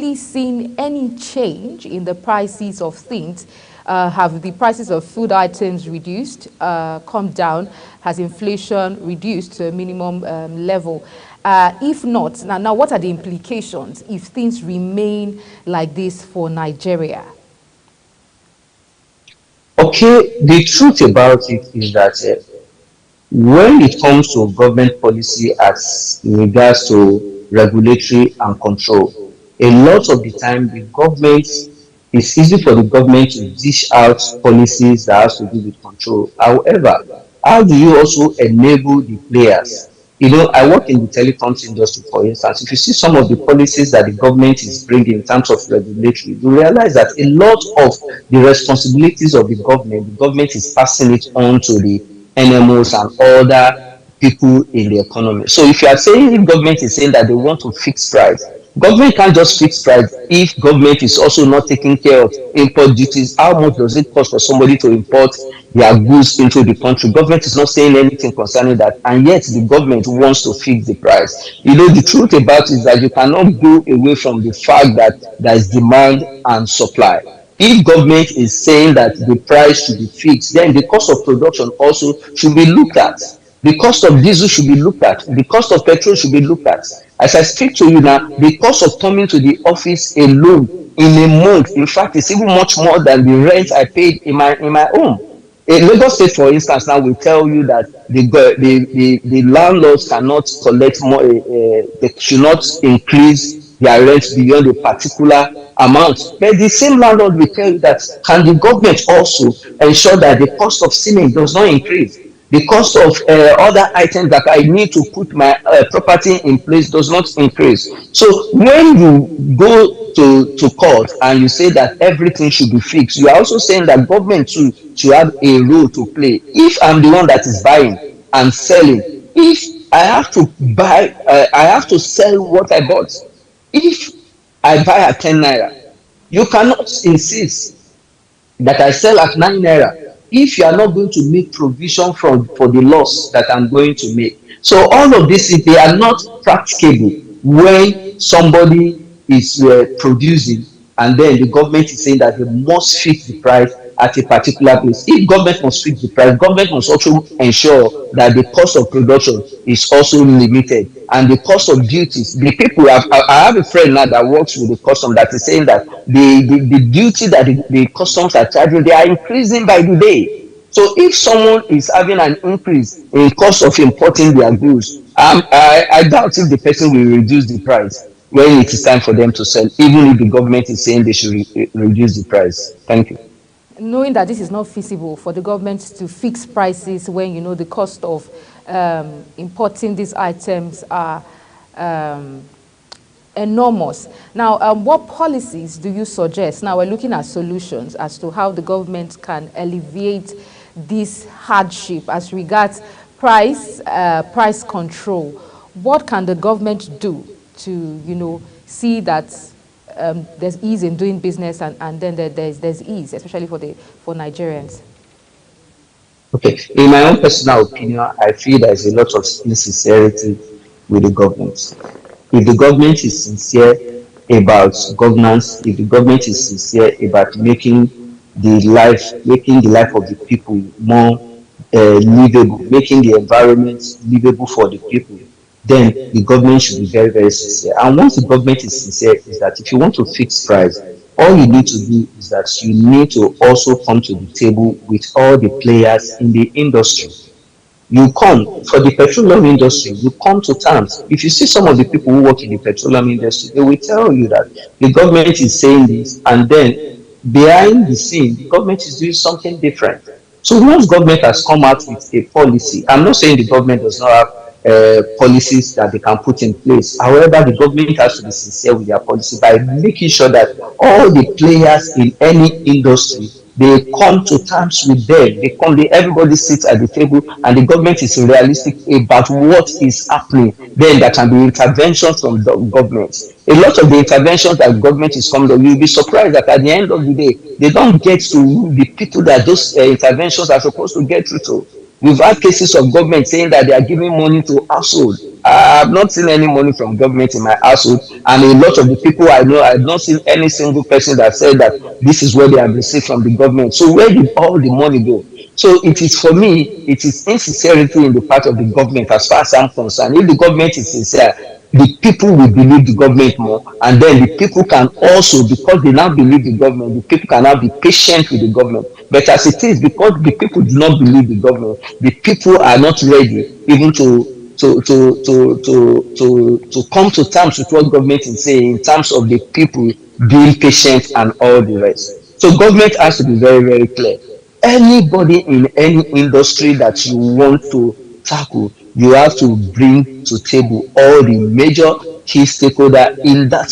he seen any change in the prices of things? Have the prices of food items reduced, come down? Has inflation reduced to a minimum level? If not, now what are the implications if things remain like this for Nigeria? Okay, the truth about it is that when it comes to government policy as regards to regulatory and control, a lot of the time the government, it's easy for the government to dish out policies that has to do with control. However, how do you also enable the players? You know, I work in the telecoms industry, for instance. If you see some of the policies that the government is bringing in terms of regulatory, you realize that a lot of the responsibilities of the government is passing it on to the NMOs and other people in the economy. So if you are saying, if government is saying that they want to fix price, government can't just fix price if government is also not taking care of import duties. How much does it cost for somebody to import their goods into the country? Government is not saying anything concerning that, and yet the government wants to fix the price. You know, the truth about it is that you cannot go away from the fact that there is demand and supply. If government is saying that the price should be fixed, then the cost of production also should be looked at. The cost of diesel should be looked at. The cost of petrol should be looked at. As I speak to you now, the cost of coming to the office alone in a month, in fact, is even much more than the rent I paid in my home. In Lagos State, for instance, now will tell you that the landlords cannot collect more, they should not increase their rent beyond a particular amount. But the same landlord will tell you that, can the government also ensure that the cost of cement does not increase? The cost of other items that I need to put my property in place does not increase. So when you go to court and you say that everything should be fixed, you are also saying that government too should have a role to play. If I'm the one that is buying and selling, if I have to buy, I have to sell what I bought. If I buy at 10 naira, you cannot insist that I sell at 9 naira if you are not going to make provision for the loss that I'm going to make. So all of this, they are not practicable when somebody is producing and then the government is saying that they must fix the price at a particular place. If government must fix the price, government must also ensure that the cost of production is also limited and the cost of duties. The people I have a friend now that works with the custom that is saying that the duty that the customs are charging, they are increasing by the day. So if someone is having an increase in cost of importing their goods, I doubt if the person will reduce the price when it is time for them to sell, even if the government is saying they should reduce the price. Thank you. Knowing that this is not feasible for the government to fix prices when you know the cost of importing these items are enormous. Now, what policies do you suggest? Now, we're looking at solutions as to how the government can alleviate this hardship as regards price control. What can the government do to, you know, see that there's ease in doing business and then there's ease, especially for Nigerians? Okay, in my own personal opinion, I feel there's a lot of insincerity with the government. If the government is sincere about governance, if the government is sincere about making the life of the people more livable, making the environment livable for the people, then the government should be very, very sincere. And once the government is sincere, is that if you want to fix price, all you need to do is that you need to also come to the table with all the players in the industry. You come for the petroleum industry, you come to terms. If you see some of the people who work in the petroleum industry, they will tell you that the government is saying this, and then behind the scene, the government is doing something different. So once government has come out with a policy, I'm not saying the government does not have policies that they can put in place. However, the government has to be sincere with their policy by making sure that all the players in any industry, they come to terms with them. Everybody sits at the table, and the government is realistic about what is happening. Then there can be interventions from the government. A lot of the interventions that the government is coming, you'll be surprised that at the end of the day, they don't get to the people that those interventions are supposed to get through to. We've had cases of government saying that they are giving money to household. I have not seen any money from government in my household, and a lot of the people I know, I have not seen any single person that said that this is what they have received from the government. So where did all the money go? So it is, for me, it is insincerity in the part of the government as far as I'm concerned. If the government is sincere, the people will believe the government more, and then the people can also, because they now believe the government, the people can now be patient with the government. But as it is, because the people do not believe the government, the people are not ready even to come to terms with what government is saying in terms of the people being patient and all the rest. So government has to be very, very clear. Anybody in any industry that you want to tackle, you have to bring to table all the major key stakeholder in that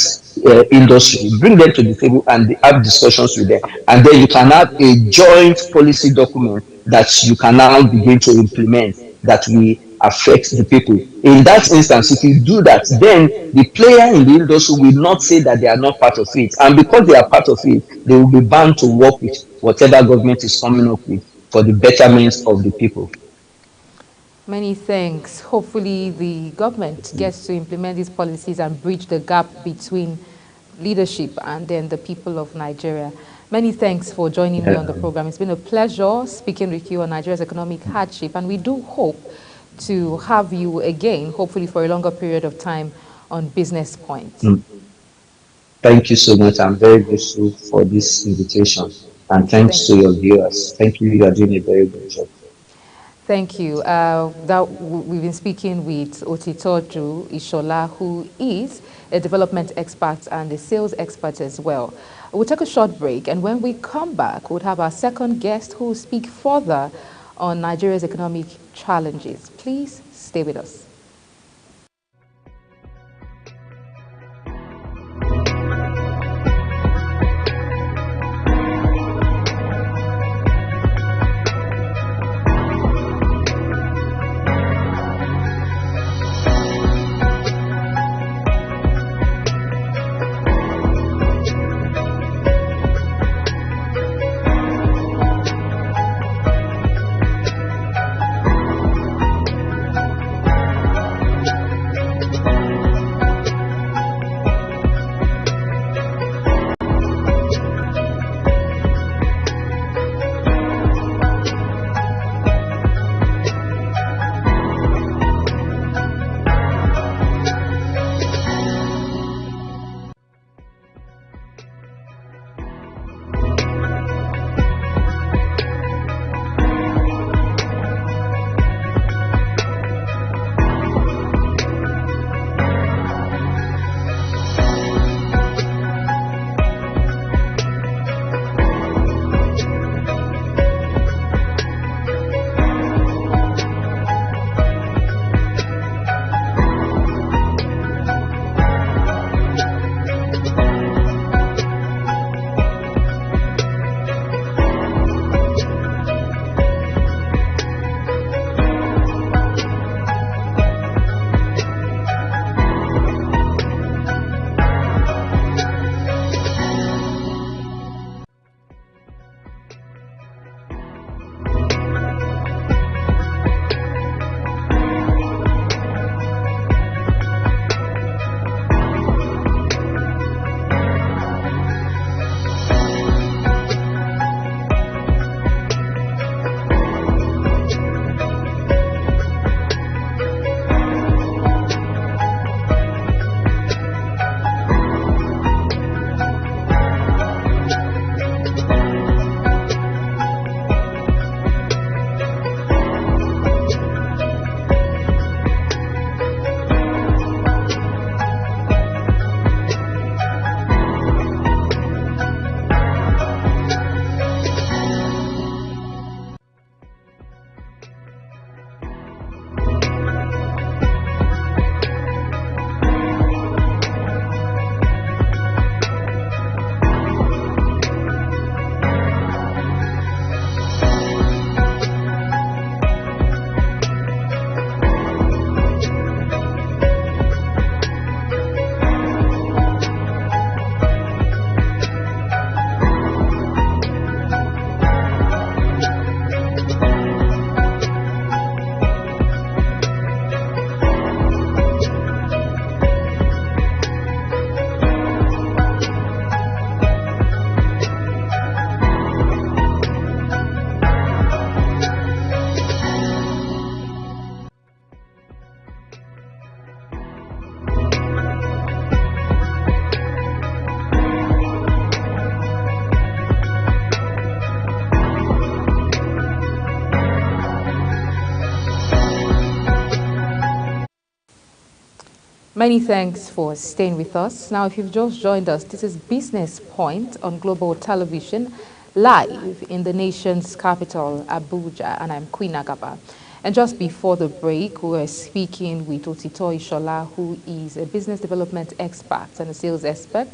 industry, bring them to the table and have discussions with them, and then you can have a joint policy document that you can now begin to implement, that will affect the people. In that instance, if you do that, then the player in the industry will not say that they are not part of it, and because they are part of it, they will be bound to work with whatever government is coming up with for the betterment of the people. Many thanks. Hopefully the government gets to implement these policies and bridge the gap between leadership and then the people of Nigeria. Many thanks for joining me on the program. It's been a pleasure speaking with you on Nigeria's economic hardship, and we do hope to have you again, hopefully for a longer period of time, on Business Point. Thank you so much. I'm very grateful for this invitation, and thanks to your viewers. Thank you. You are doing a very good job. Thank you. We've been speaking with Otitoju Ishola, who is a development expert and a sales expert as well. We'll take a short break, and when we come back, we'll have our second guest who will speak further on Nigeria's economic challenges. Please stay with us. Many thanks for staying with us. Now, if you've just joined us, this is Business Point on Global Television, live in the nation's capital, Abuja, and I'm Queen Agaba. And just before the break, we were speaking with Otito Ishola, who is a business development expert and a sales expert,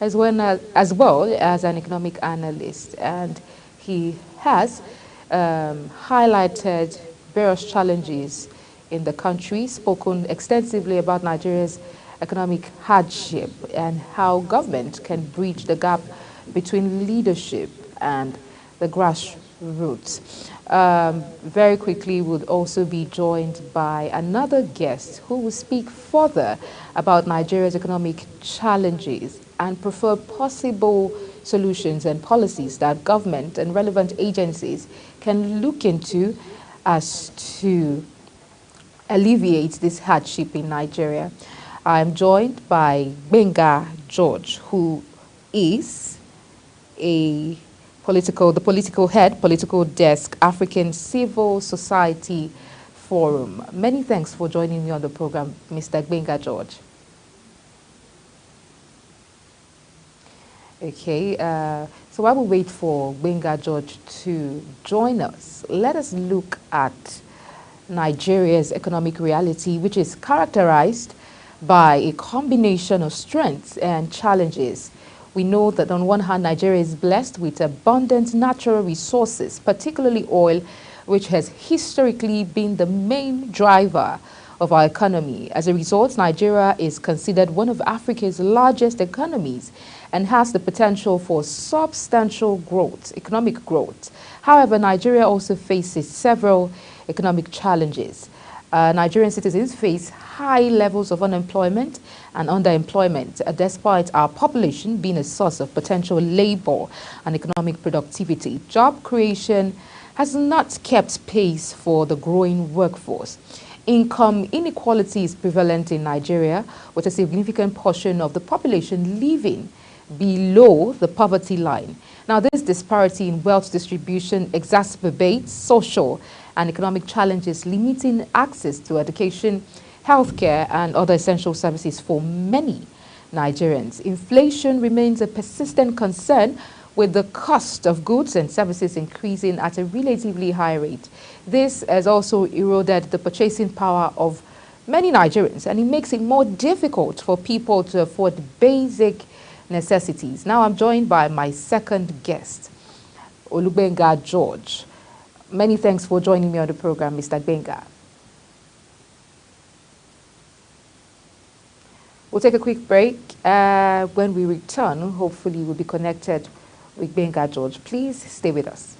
as an economic analyst. And he has highlighted various challenges in the country, spoken extensively about Nigeria's economic hardship and how government can bridge the gap between leadership and the grassroots. Very quickly, we'll also be joined by another guest who will speak further about Nigeria's economic challenges and prefer possible solutions and policies that government and relevant agencies can look into as to alleviate this hardship in Nigeria. I'm joined by Benga George, who is the political head, political desk, African Civil Society Forum. Many thanks for joining me on the program, Mr. Benga George. Okay, so while we wait for Benga George to join us, let us look at Nigeria's economic reality, which is characterized by a combination of strengths and challenges. We know that on one hand, Nigeria is blessed with abundant natural resources, particularly oil, which has historically been the main driver of our economy. As a result, Nigeria is considered one of Africa's largest economies and has the potential for substantial growth, economic growth. However, Nigeria also faces several economic challenges. Nigerian citizens face high levels of unemployment and underemployment, despite our population being a source of potential labor and economic productivity. Job creation has not kept pace for the growing workforce. Income inequality is prevalent in Nigeria, with a significant portion of the population living below the poverty line. Now, this disparity in wealth distribution exacerbates social and economic challenges, limiting access to education, healthcare, and other essential services for many Nigerians. Inflation remains a persistent concern, with the cost of goods and services increasing at a relatively high rate. This has also eroded the purchasing power of many Nigerians, and it makes it more difficult for people to afford basic necessities. Now I'm joined by my second guest, Olubenga George. Many thanks for joining me on the program, Mr. Benga. We'll take a quick break. When we return, hopefully we'll be connected with Benga George. Please stay with us.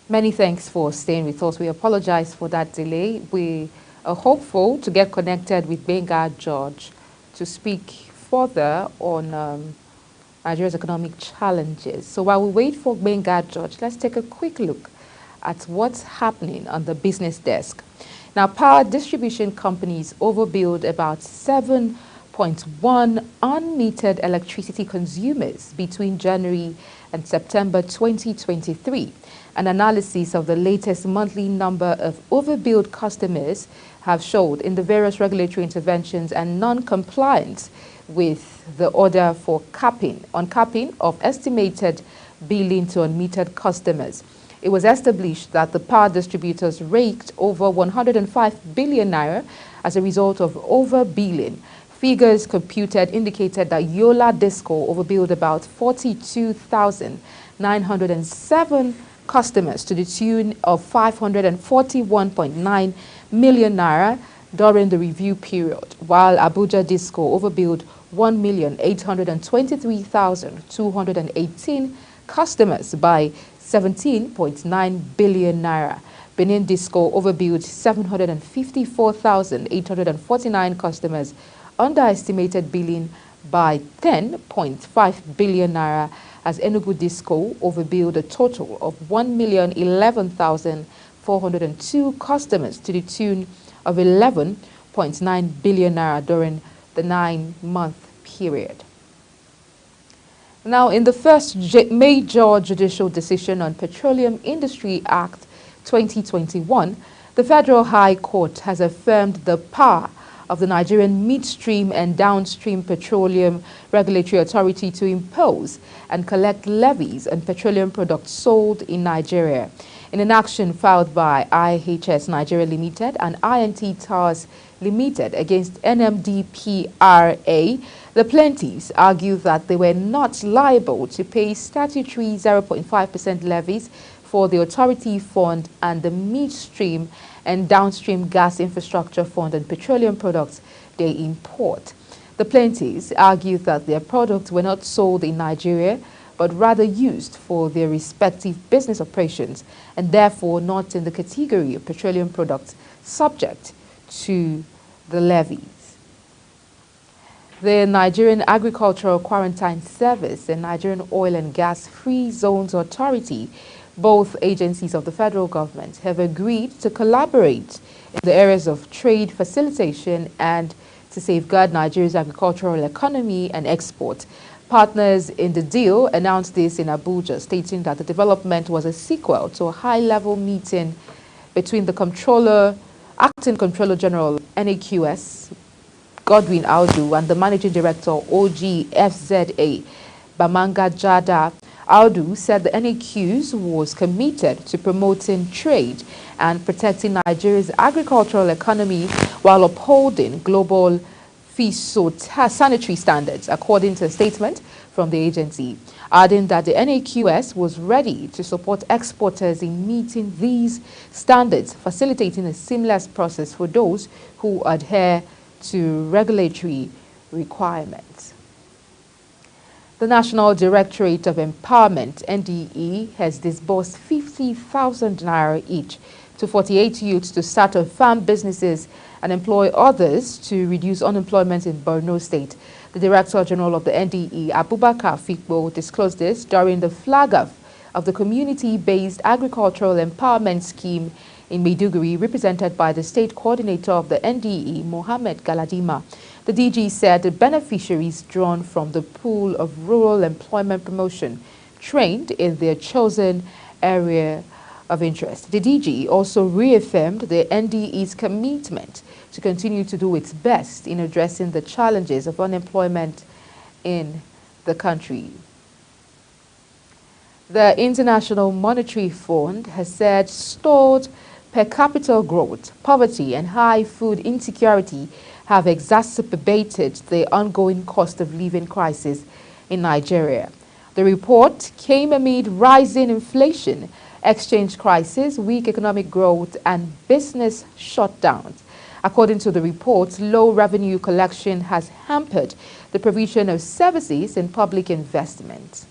Many thanks for staying with us. We apologize for that delay. We are hopeful to get connected with Benga George to speak further on Nigeria's economic challenges. So while we wait for Benga George, let's take a quick look at what's happening on the business desk. Now, power distribution companies overbilled about 7.1 unmetered electricity consumers between January and September 2023. An analysis of the latest monthly number of overbilled customers have showed in the various regulatory interventions and non-compliance with the order for capping of estimated billing to unmetered customers. It was established that the power distributors raked over 105 billion naira as a result of overbilling. Figures computed indicated that Yola Disco overbilled about 42,907 customers to the tune of 541.9 million naira during the review period, while Abuja Disco overbilled 1,823,218 customers by 17.9 billion naira. Benin Disco overbilled 754,849 customers, underestimated billing by 10.5 billion naira, as Enugu Disco overbilled a total of 1,011,402 customers to the tune of 11.9 billion naira during the 9-month period. Now, in the first major judicial decision on Petroleum Industry Act 2021, the Federal High Court has affirmed the power of the Nigerian Midstream and Downstream Petroleum Regulatory Authority to impose and collect levies on petroleum products sold in Nigeria. In an action filed by IHS Nigeria Limited and INT Towers Limited against NMDPRA, the plaintiffs argued that they were not liable to pay statutory 0.5% levies for the Authority Fund and the Midstream and Downstream Gas Infrastructure Fund on petroleum products they import. The plaintiffs argued that their products were not sold in Nigeria, but rather used for their respective business operations and therefore not in the category of petroleum products subject to the levies. The Nigerian Agricultural Quarantine Service and Nigerian Oil and Gas Free Zones Authority, both agencies of the federal government, have agreed to collaborate in the areas of trade facilitation and to safeguard Nigeria's agricultural economy and export. Partners in the deal announced this in Abuja, stating that the development was a sequel to a high-level meeting between the Acting Controller General NAQS, Godwin Audu, and the Managing Director OGFZA, Bamanga Jada. Audu said the NAQS was committed to promoting trade and protecting Nigeria's agricultural economy while upholding global sanitary standards, according to a statement from the agency, adding that the NAQS was ready to support exporters in meeting these standards, facilitating a seamless process for those who adhere to regulatory requirements. The National Directorate of Empowerment, NDE, has disbursed 50,000 naira each to 48 youths to start up farm businesses and employ others to reduce unemployment in Borno State. The Director General of the NDE, Abubakar Fikbo, disclosed this during the flag-off of the Community-Based Agricultural Empowerment Scheme in Maiduguri, represented by the State Coordinator of the NDE, Mohammed Galadima. The DG said the beneficiaries drawn from the pool of rural employment promotion trained in their chosen area of interest. The DG also reaffirmed the NDE's commitment to continue to do its best in addressing the challenges of unemployment in the country. The International Monetary Fund has said stalled per capita growth, poverty, and high food insecurity have exacerbated the ongoing cost of living crisis in Nigeria. The report came amid rising inflation, exchange crisis, weak economic growth, and business shutdowns. According to the report, low revenue collection has hampered the provision of services and public investment.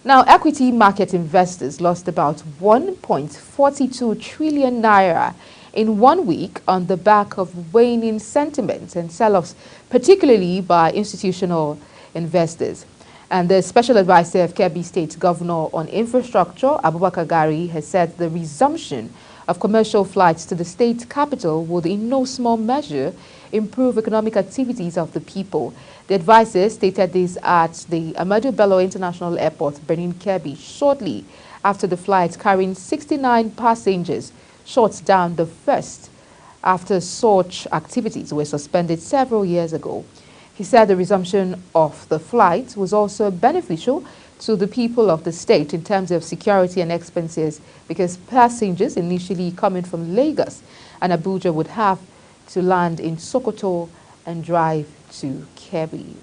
Now, equity market investors lost about 1.42 trillion naira in 1 week on the back of waning sentiments and sell-offs, particularly by institutional investors. And the special advisor of Kebbi State Governor on Infrastructure, Abubakar Gari, has said the resumption of commercial flights to the state capital would in no small measure improve economic activities of the people. The advisor stated this at the Ahmadu Bello International Airport, Benin Kebbi, shortly after the flight carrying 69 passengers shot down the first after such activities were suspended several years ago. He said the resumption of the flight was also beneficial to the people of the state in terms of security and expenses, because passengers initially coming from Lagos and Abuja would have to land in Sokoto and drive to Kebbi.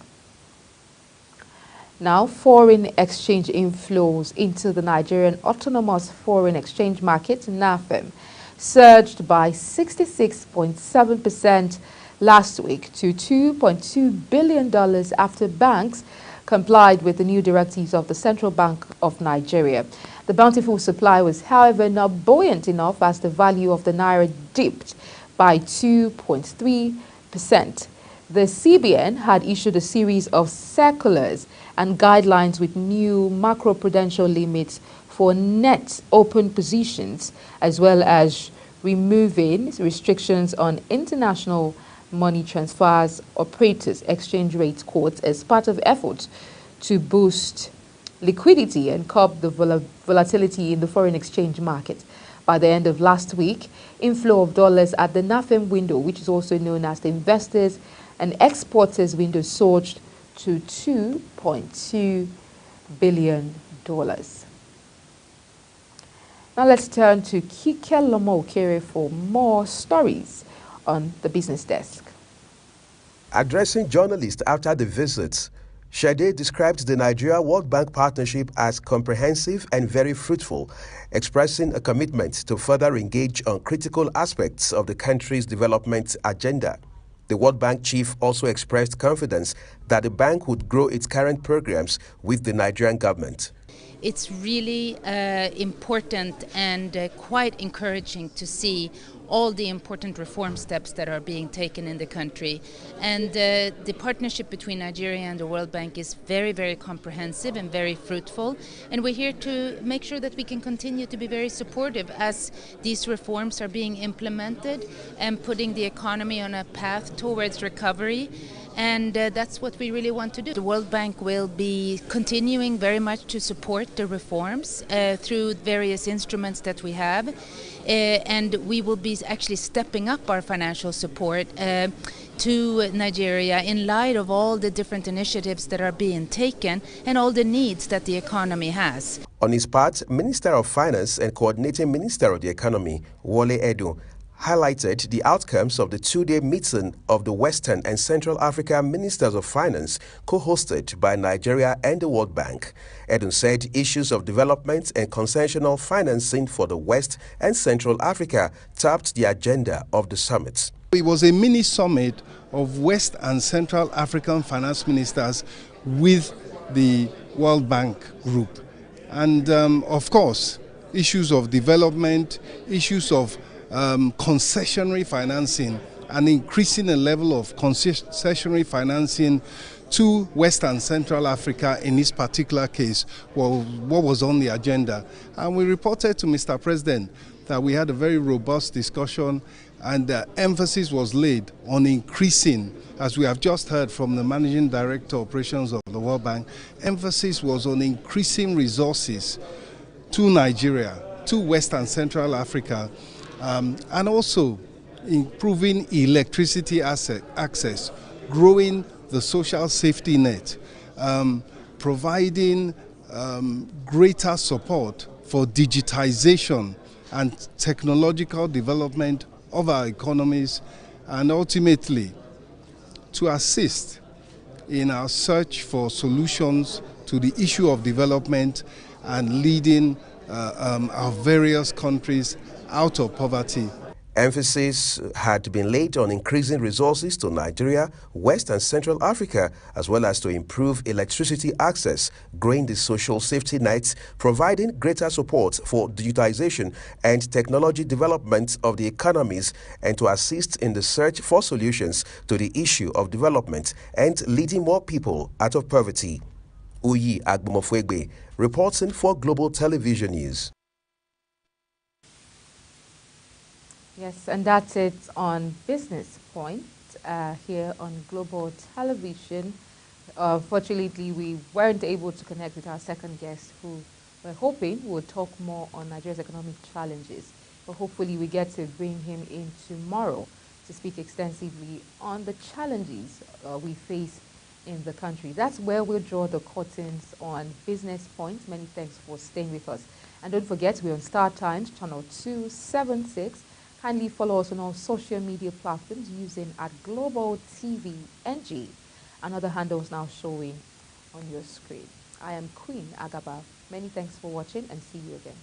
Now, foreign exchange inflows into the Nigerian Autonomous Foreign Exchange Market, NAFEM, surged by 66.7% last week to $2.2 billion after banks complied with the new directives of the Central Bank of Nigeria. The bountiful supply was, however, not buoyant enough, as the value of the naira dipped by 2.3%. The CBN had issued a series of circulars and guidelines with new macroprudential limits for net open positions, as well as removing restrictions on international money transfers, operators, exchange rate quotes, as part of efforts to boost liquidity and curb the volatility in the foreign exchange market. By the end of last week, inflow of dollars at the NAFEM window, which is also known as the investors and exporters window, surged to $2.2 billion. Now let's turn to Kike Lomo-Okere for more stories on the business desk. Addressing journalists after the visit, Shade described the Nigeria World Bank partnership as comprehensive and very fruitful, expressing a commitment to further engage on critical aspects of the country's development agenda. The World Bank chief also expressed confidence that the bank would grow its current programs with the Nigerian government. It's really important and quite encouraging to see all the important reform steps that are being taken in the country. And the partnership between Nigeria and the World Bank is very, very comprehensive and very fruitful. And we're here to make sure that we can continue to be very supportive as these reforms are being implemented and putting the economy on a path towards recovery. And that's what we really want to do. The World Bank will be continuing very much to support the reforms through various instruments that we have. And we will be actually stepping up our financial support to Nigeria in light of all the different initiatives that are being taken and all the needs that the economy has. On his part, Minister of Finance and Coordinating Minister of the Economy, Wole Edu, highlighted the outcomes of the two-day meeting of the Western and Central Africa Ministers of Finance, co-hosted by Nigeria and the World Bank. Edun said issues of development and concessional financing for the West and Central Africa topped the agenda of the summit. It was a mini summit of West and Central African finance ministers with the World Bank group. And of course, issues of development, issues of concessionary financing, and increasing the level of concessionary financing to West and Central Africa in this particular case, well, what was on the agenda. And we reported to Mr. President that we had a very robust discussion, and the emphasis was laid on increasing, as we have just heard from the Managing Director Operations of the World Bank, emphasis was on increasing resources to Nigeria, to West and Central Africa, and also improving electricity access, growing the social safety net, providing greater support for digitization and technological development of our economies, and ultimately to assist in our search for solutions to the issue of development and leading our various countries out of poverty. Emphasis had been laid on increasing resources to Nigeria, West and Central Africa, as well as to improve electricity access, growing the social safety nets, providing greater support for digitization and technology development of the economies, and to assist in the search for solutions to the issue of development and leading more people out of poverty. Uyi Agbomofwegbe, reporting for Global Television News. Yes, and that's it on Business Point here on Global Television. Fortunately, we weren't able to connect with our second guest, who we're hoping will talk more on Nigeria's economic challenges. But hopefully, we get to bring him in tomorrow to speak extensively on the challenges we face in the country. That's where we'll draw the curtains on Business Point. Many thanks for staying with us. And don't forget, we're on Star Times, channel 276. Kindly follow us on all social media platforms using @Global TV NG. Another handle is now showing on your screen. I am Queen Agaba. Many thanks for watching and see you again.